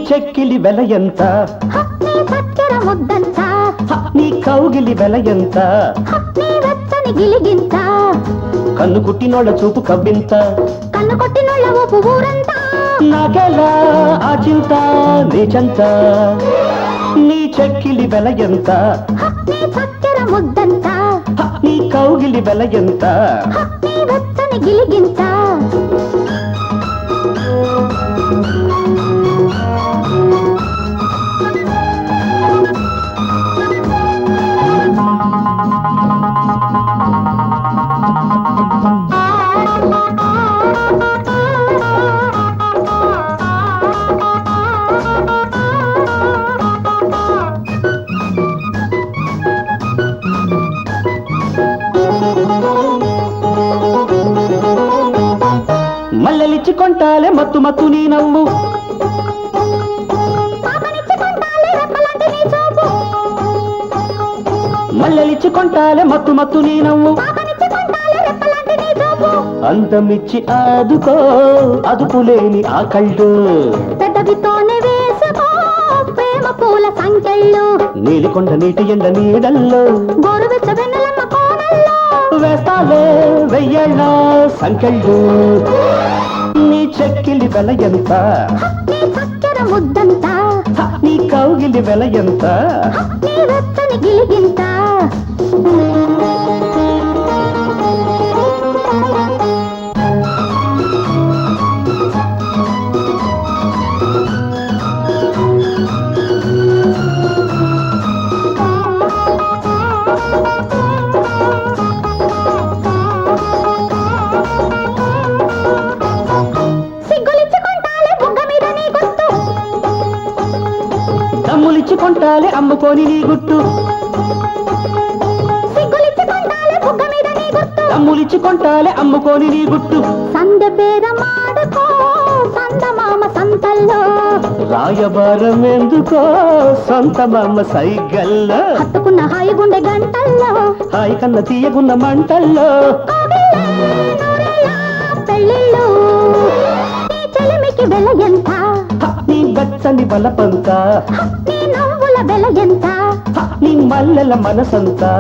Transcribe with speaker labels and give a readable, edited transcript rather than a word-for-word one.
Speaker 1: చెక్కిలి వెల ఎంత
Speaker 2: నీ చక్కెర ముద్దంత
Speaker 1: నీ కౌగిలి వెల ఎంత
Speaker 2: నీ వెచ్చని గిలిగింత
Speaker 1: కన్ను కుట్టినోళ్ళ చూపు కవ్వింత
Speaker 2: కన్ను కొట్టినోళ్ళ ఊపు ఊరంతా
Speaker 1: నాకెలా ఆ చింత నీచంత నీ చెక్కిలి వెల ఎంత
Speaker 2: నీ చక్కెర ముద్దంత
Speaker 1: నీ కౌగిలి వెల ఎంత
Speaker 2: నీ వెచ్చని గిలిగింత
Speaker 1: మల్లెలిచ్చి కొంటాలే మత్తు మత్తు నీ నవ్వు మల్లెలిచ్చి కొంటాలే మత్తు మత్తు నీ నవ్వు అందమిచ్చి ఆదుకో అదుపులేని ఆ కళ్ళు
Speaker 2: పెదవితోనే వేసుకో ప్రేమ పూల సంకెళ్ళు
Speaker 1: నీలికొండ నీటి ఎండ నీడల్లో
Speaker 2: గోరువెచ్చ వెన్నెలమ్మ కోనల్లో
Speaker 1: వేస్తాలే వెయ్యేళ్ళ సంకెళ్ళు నీ చెక్కిలి వెల ఎంత
Speaker 2: నీ చక్కెర ముద్దంత
Speaker 1: నీ కౌగిలి వెల ఎంత
Speaker 2: నీ వెచ్చని గిలిగింత
Speaker 1: దమ్ములిచ్చి కొంటాలే అమ్ముకొని నీ గుట్టు దమ్ములిచ్చి కొంటాలే అమ్ముకొని నీ గుట్టు
Speaker 2: సంద బేరమాడుకో సందమామ సంతల్లో
Speaker 1: రాయబారం ఎందుకో సొంత మామ సైగల్లో
Speaker 2: హత్తుకున్న హాయి గుండె గంటల్లో
Speaker 1: హాయి కన్న తీయగున్న మంటల్లో
Speaker 2: పెళ్ళిళ్ళు నీ చెలిమికి వెల ఎంత
Speaker 1: నీ బచ్చని బలపంత
Speaker 2: నీ నవ్వుల వెల ఎంత
Speaker 1: నీ మల్లెల మనసంతా